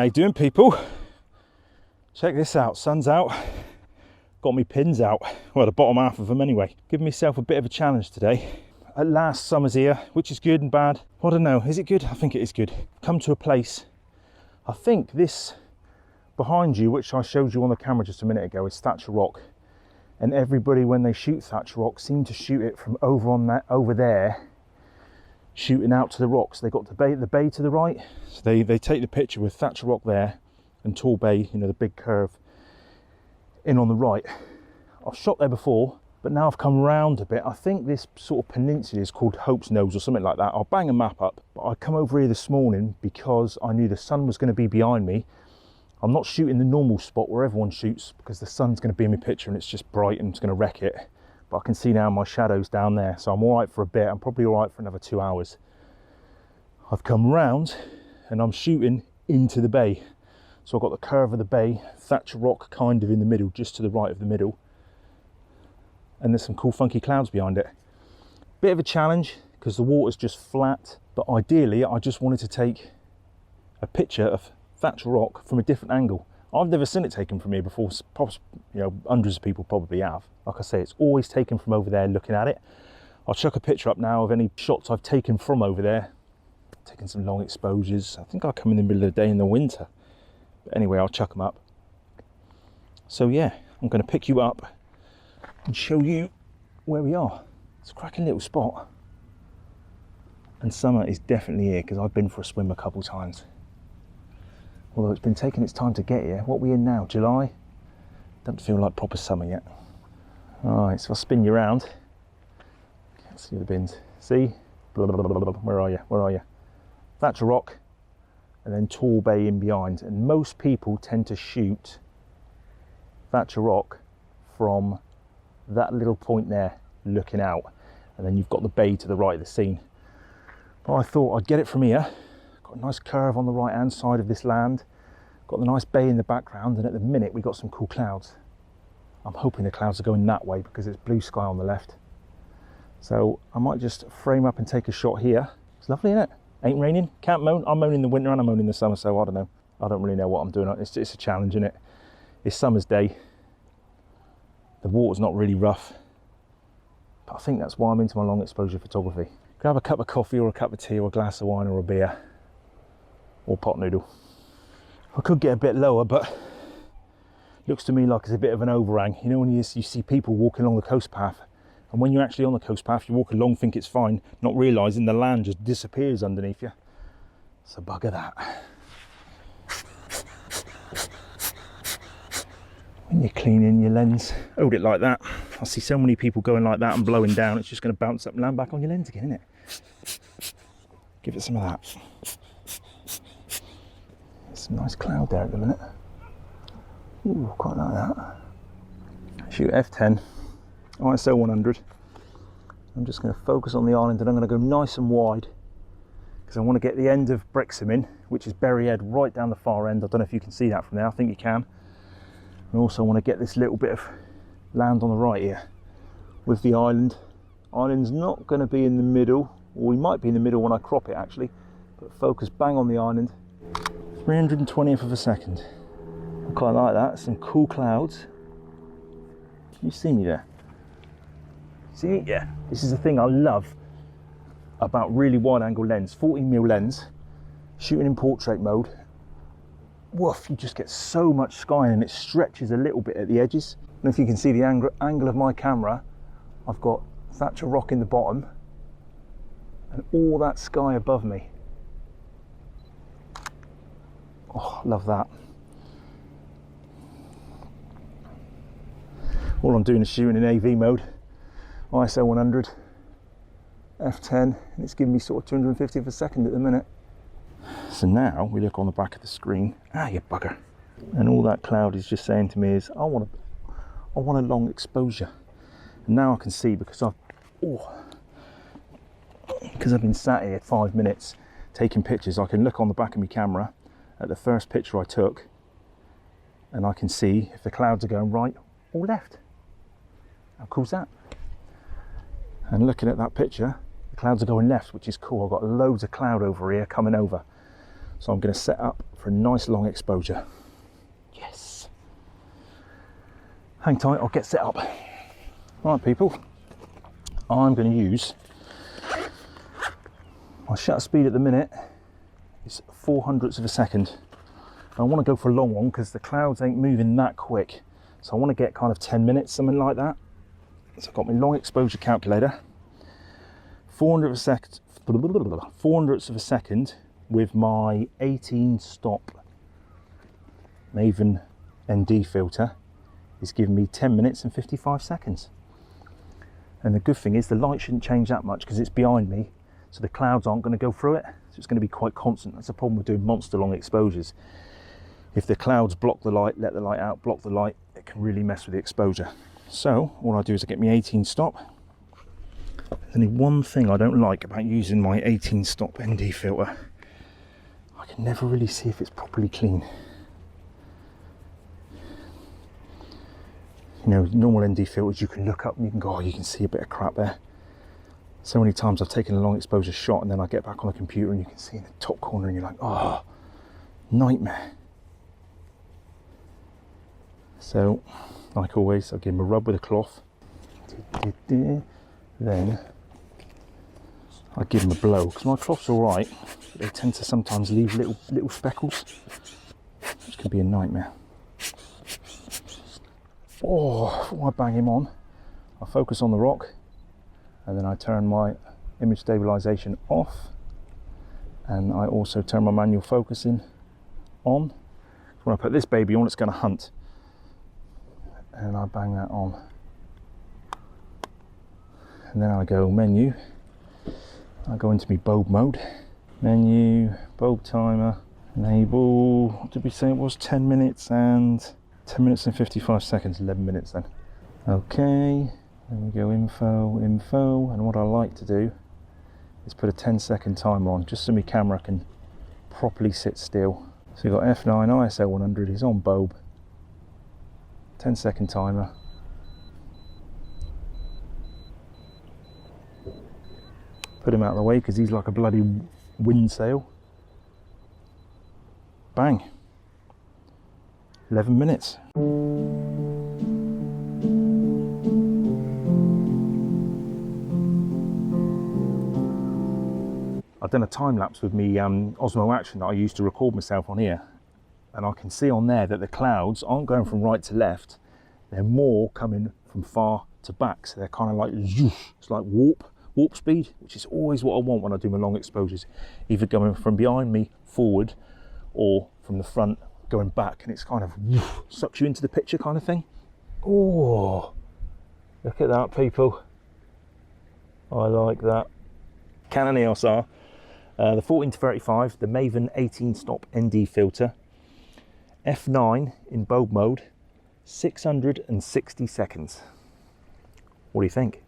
you doing, people? Check this out, sun's out, got me pins out, well the bottom half of them anyway. Giving myself a bit of a challenge today. At last summer's here, which is good and bad. I don't know, is it good? I think it is good. Come to a place, I think this behind you, which I showed you on the camera just a minute ago, is Thatcher Rock. And everybody when they shoot Thatcher Rock seem to shoot it from over there, shooting out to the rocks. They got the bay to the right, so they take the picture with Thatcher Rock there and Tall Bay, you know, the big curve in on the right. I've shot there before, but now I've come round a bit. I think this sort of peninsula is called Hope's Nose or something like that. I'll bang a map up, but I come over here this morning because I knew the sun was going to be behind me. I'm not shooting the normal spot where everyone shoots because the sun's going to be in my picture and it's just bright and it's going to wreck it. But I can see now my shadows down there, so I'm all right for a bit. I'm probably all right for another 2 hours. I've come round and I'm shooting into the bay. So I've got the curve of the bay, Thatcher Rock kind of in the middle, just to the right of the middle. And there's some cool funky clouds behind it. Bit of a challenge because the water's just flat, but ideally I just wanted to take a picture of Thatcher Rock from a different angle. I've never seen it taken from here before. You know, hundreds of people probably have. Like I say, it's always taken from over there looking at it. I'll chuck a picture up now of any shots I've taken from over there. Taking some long exposures. I think I'll come in the middle of the day in the winter. But anyway, I'll chuck them up. So yeah, I'm going to pick you up and show you where we are. It's a cracking little spot. And summer is definitely here because I've been for a swim a couple times. Although it's been taking its time to get here. What are we in now? July? Don't feel like proper summer yet. Alright, so I'll spin you around. Can't see the bins. See? Blah, blah, blah, blah. Where are you? Where are you? Thatcher Rock and then Tall Bay in behind. And most people tend to shoot Thatcher Rock from that little point there looking out. And then you've got the bay to the right of the scene. But I thought I'd get it from here. Got a nice curve on the right hand side of this land, got the nice bay in the background, and at the minute we got some cool clouds. I'm hoping the clouds are going that way because it's blue sky on the left. So I might just frame up and take a shot here. It's lovely, isn't it? Ain't raining, can't moan. I'm moaning in the winter and I'm moaning in the summer, so I don't know. I don't really know what I'm doing. It's a challenge, isn't it? It's summer's day. The water's not really rough, but I think that's why I'm into my long exposure photography. Grab a cup of coffee or a cup of tea or a glass of wine or a beer. Or pot noodle. I could get a bit lower, but looks to me like it's a bit of an overhang. You know, when you see people walking along the coast path, and when you're actually on the coast path, you walk along, think it's fine, not realising the land just disappears underneath you. So bugger that. When you're cleaning your lens, hold it like that. I see so many people going like that and blowing down, it's just going to bounce up and land back on your lens again, isn't it? Give it some of that. Some nice cloud there at the minute. Ooh, quite like that. Shoot F10, ISO 100. I'm just going to focus on the island and I'm going to go nice and wide because I want to get the end of Brixham in, which is Berry Head, right down the far end. I don't know if you can see that from there. I think you can. And also want to get this little bit of land on the right here with the island. Island's not going to be in the middle, or we might be in the middle when I crop it actually, but focus bang on the island. 320th of a second. I quite like that. Some cool clouds. Can you see me there? See? Yeah. This is the thing I love about really wide angle lens, 40mm lens, shooting in portrait mode. Woof, you just get so much sky and it stretches a little bit at the edges. And if you can see the angle of my camera, I've got Thatcher Rock in the bottom and all that sky above me. Oh, love that. All I'm doing is shooting in AV mode, ISO 100, F10, and it's giving me sort of 250th of a second at the minute. So now we look on the back of the screen. Ah, you bugger. And all that cloud is just saying to me is, I want a long exposure. And now I can see because I've been sat here 5 minutes taking pictures, I can look on the back of my camera at the first picture I took and I can see if the clouds are going right or left. How cool's that? And looking at that picture, the clouds are going left, which is cool. I've got loads of cloud over here coming over. So I'm going to set up for a nice long exposure. Yes. Hang tight, I'll get set up. Right people, I'm going to use, my shutter speed at the minute is 0.04 of a second. I want to go for a long one because the clouds ain't moving that quick. So I want to get kind of 10 minutes, something like that. So I've got my long exposure calculator. 400ths of a second with my 18 stop Bevan ND filter is giving me 10 minutes and 55 seconds. And the good thing is the light shouldn't change that much because it's behind me, so the clouds aren't going to go through it. So it's going to be quite constant. That's the problem with doing monster long exposures. If the clouds block the light, let the light out, block the light, it can really mess with the exposure. So all I do is I get my 18 stop. There's only one thing I don't like about using my 18 stop ND filter. I can never really see if it's properly clean. You know, normal ND filters, you can look up and you can go, oh, you can see a bit of crap there. So many times I've taken a long exposure shot and then I get back on the computer and you can see in the top corner and you're like, oh, nightmare. So, like always, I'll give them a rub with a cloth. Then I give them a blow, because my cloth's all right, but they tend to sometimes leave little speckles, which can be a nightmare. Oh, before I bang him on, I focus on the rock, and then I turn my image stabilization off, and I also turn my manual focusing on. When I put this baby on, it's going to hunt, and I bang that on. And then I go menu, I go into my bulb mode, menu, bulb timer, enable, what did we say it was, 10 minutes and 55 seconds, 11 minutes then. Okay, then we go info, and what I like to do is put a 10-second timer on, just so my camera can properly sit still. So you've got F9, ISO 100 is on bulb, 10-second timer. Put him out of the way because he's like a bloody wind sail. Bang. 11 minutes. I've done a time lapse with me Osmo Action that I used to record myself on here, and I can see on there that the clouds aren't going from right to left, they're more coming from far to back, so they're kind of like zoof. It's like warp speed, which is always what I want when I do my long exposures, either going from behind me forward or from the front going back, and it's kind of woof, sucks you into the picture kind of thing. Oh, look at that people, I like that. Canon EOS R, the 14-35, the Bevan 18 stop ND filter, f9 in bulb mode, 660 seconds. What do you think?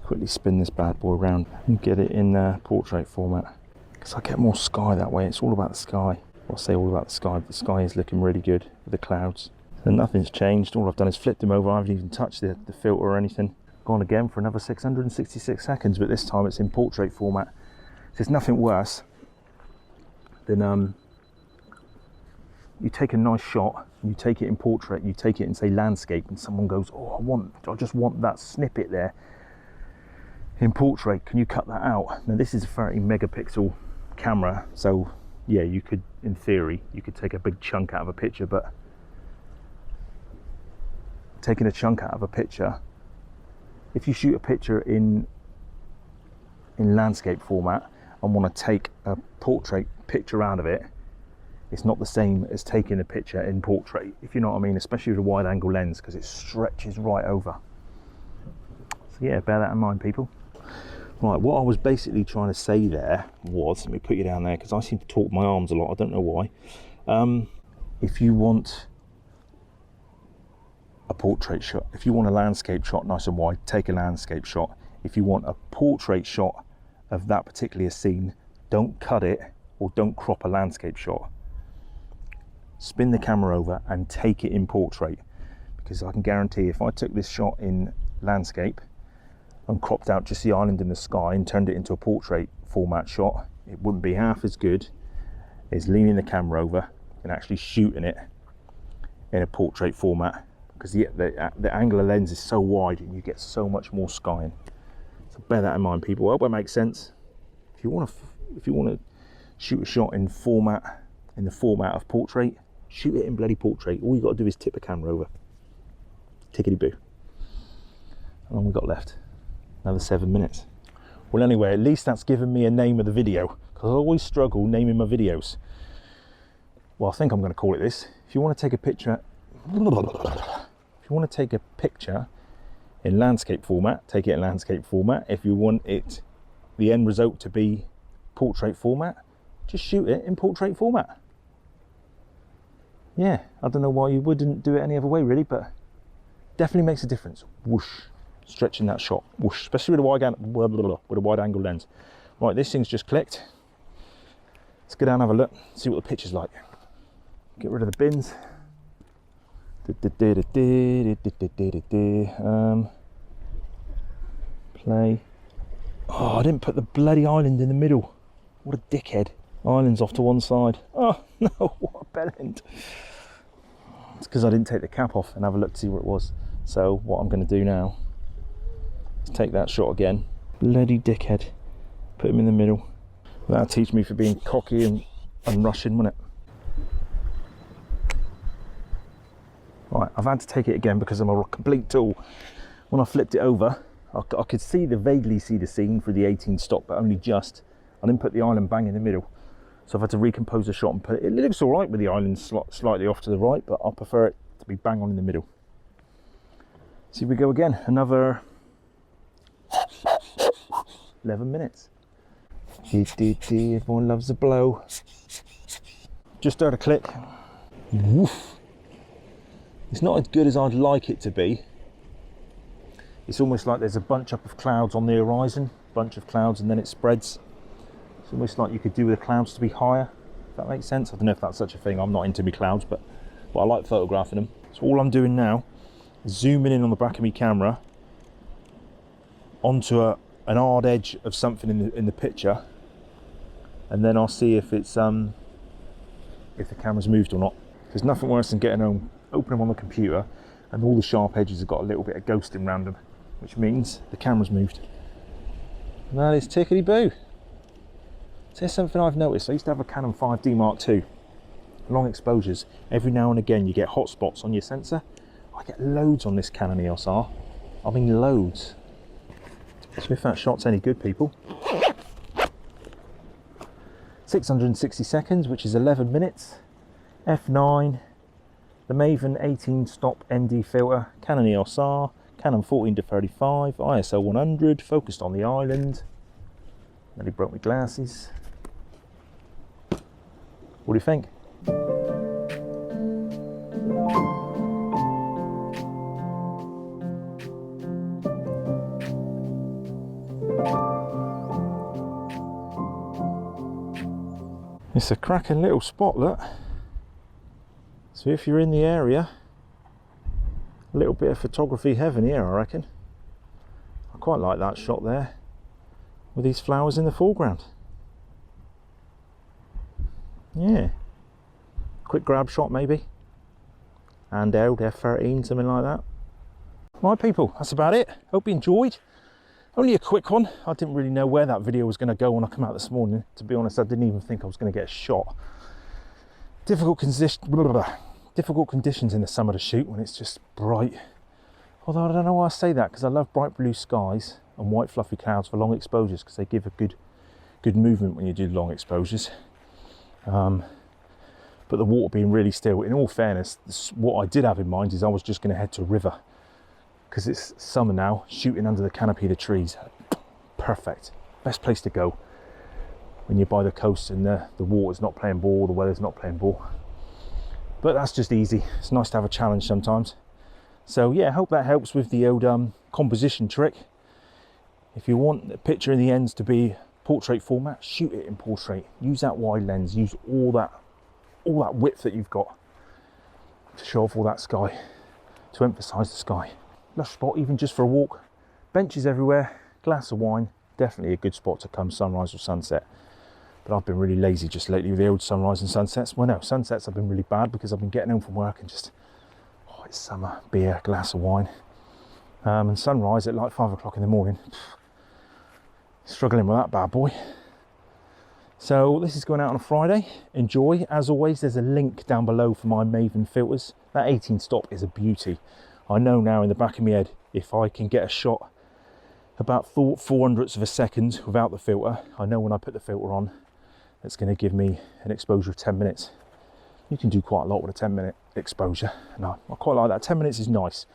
Quickly spin this bad boy around and get it in portrait format, because I get more sky that way. It's all about the sky. Well, I say all about the sky, but the sky is looking really good with the clouds. So nothing's changed. All I've done is flipped him over. I haven't even touched the filter or anything. Gone again for another 666 seconds, but this time it's in portrait format. So it's nothing worse than you take a nice shot, you take it in portrait, you take it in say landscape, and someone goes, oh, I just want that snippet there in portrait, can you cut that out? Now this is a 30 megapixel camera, so yeah, you could, in theory, you could take a big chunk out of a picture, but taking a chunk out of a picture, if you shoot a picture in landscape format and want to take a portrait picture out of it, it's not the same as taking a picture in portrait, if you know what I mean, especially with a wide angle lens, because it stretches right over. So yeah, bear that in mind people. Right, what I was basically trying to say there was, let me put you down there because I seem to talk my arms a lot, I don't know why. If you want a portrait shot. If you want a landscape shot nice and wide, take a landscape shot. If you want a portrait shot of that particular scene, don't cut it or don't crop a landscape shot. Spin the camera over and take it in portrait, because I can guarantee if I took this shot in landscape and cropped out just the island in the sky and turned it into a portrait format shot, it wouldn't be half as good as leaning the camera over and actually shooting it in a portrait format, because the angular lens is so wide and you get so much more skying. So bear that in mind, people. I hope that makes sense. If you want to shoot a shot in the format of portrait, shoot it in bloody portrait. All you got to do is tip the camera over. Tickety boo. How long we got left? Another 7 minutes. Well, anyway, at least that's given me a name of the video, because I always struggle naming my videos. Well, I think I'm going to call it this. If you want to take a picture, in landscape format, take it in landscape format. If you want the end result to be portrait format, just shoot it in portrait format. Yeah, I don't know why you wouldn't do it any other way, really, but definitely makes a difference. Whoosh, stretching that shot, whoosh, especially with a wide angle lens. Right, this thing's just clicked. Let's go down and have a look, see what the picture's like. Get rid of the bins. Play. Oh, I didn't put the bloody island in the middle. What a dickhead. Island's off to one side. Oh no, what a bellend. It's because I didn't take the cap off and have a look to see what it was. So what I'm going to do now is take that shot again. Bloody dickhead. Put him in the middle. That'll teach me for being cocky and rushing, won't it? Right, I've had to take it again because I'm a complete tool. When I flipped it over, I could vaguely see the scene through the 18 stop, but only just. I didn't put the island bang in the middle. So I've had to recompose the shot and put it. It looks all right with the island slightly off to the right, but I prefer it to be bang on in the middle. So here we go again, another 11 minutes. Everyone loves a blow. Just heard a click. Woof. It's not as good as I'd like it to be. It's almost like there's a bunch up of clouds on the horizon, bunch of clouds, and then it spreads. It's almost like you could do with the clouds to be higher, if that makes sense. I don't know if that's such a thing. I'm not into me clouds, but I like photographing them. So all I'm doing now is zooming in on the back of my camera onto an hard edge of something in the picture, and then I'll see if it's if the camera's moved or not. There's nothing worse than getting home, open them on the computer, and all the sharp edges have got a little bit of ghosting around them, which means the camera's moved. And that is tickety boo. So here's something I've noticed. I used to have a Canon 5D Mark II, long exposures. Every now and again you get hot spots on your sensor. I get loads on this Canon EOS R. I mean loads. So if that shot's any good, people. 660 seconds, which is 11 minutes. F9. The Bevan 18 stop ND filter, Canon EOS R, Canon 14-35, ISO 100, focused on the island. Nearly broke my glasses. What do you think? It's a cracking little spot, look. So if you're in the area, a little bit of photography heaven here, I reckon. I quite like that shot there, with these flowers in the foreground. Yeah. Quick grab shot maybe. Handheld F13, something like that. Right people, that's about it. Hope you enjoyed. Only a quick one. I didn't really know where that video was going to go when I come out this morning. To be honest, I didn't even think I was going to get a shot. Difficult conditions in the summer to shoot when it's just bright. Although I don't know why I say that, because I love bright blue skies and white fluffy clouds for long exposures, because they give a good movement when you do long exposures. But the water being really still, in all fairness, what I did have in mind is I was just going to head to a river, because it's summer now, shooting under the canopy of the trees. Perfect. Best place to go when you're by the coast and the water's not playing ball, the weather's not playing ball. But that's just easy. It's nice to have a challenge sometimes. So yeah, I hope that helps with the old composition trick. If you want the picture in the ends to be portrait format, shoot it in portrait. Use that wide lens, use all that width that you've got to show off all that sky, to emphasize the sky. Lush spot, even just for a walk. Benches everywhere, glass of wine, definitely a good spot to come sunrise or sunset. But I've been really lazy just lately with the old sunrise and sunsets. Well, no, sunsets have been really bad because I've been getting home from work and just, oh, it's summer, beer, glass of wine. And sunrise at like 5 o'clock in the morning. Struggling with that bad boy. So this is going out on a Friday. Enjoy. As always, there's a link down below for my Bevan filters. That 18 stop is a beauty. I know now in the back of my head, if I can get a shot about 400ths of a second without the filter, I know when I put the filter on, it's going to give me an exposure of 10 minutes. You can do quite a lot with a 10-minute exposure. And I quite like that. 10 minutes is nice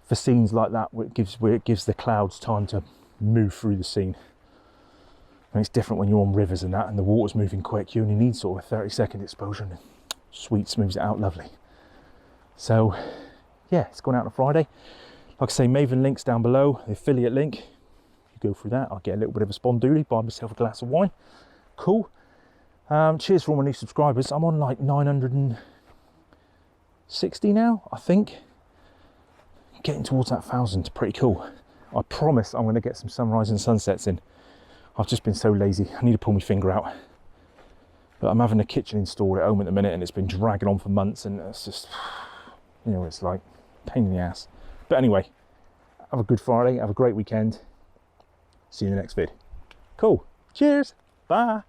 for scenes like that, where it gives the clouds time to move through the scene. And it's different when you're on rivers and that, and the water's moving quick. You only need sort of a 30-second exposure, and sweet smooths it out lovely. So yeah, it's going out on a Friday. Like I say, Bevan links down below, the affiliate link. You go through that, I'll get a little bit of a spondoodie, buy myself a glass of wine. Cool. Cheers for all my new subscribers. I'm on like 960 now, I think. Getting towards that 1,000, pretty cool. I promise I'm going to get some sunrise and sunsets in. I've just been so lazy. I need to pull my finger out. But I'm having a kitchen installed at home at the minute, and it's been dragging on for months, and it's just, you know, it's like pain in the ass. But anyway, have a good Friday, have a great weekend. See you in the next vid. Cool. Cheers. Bye.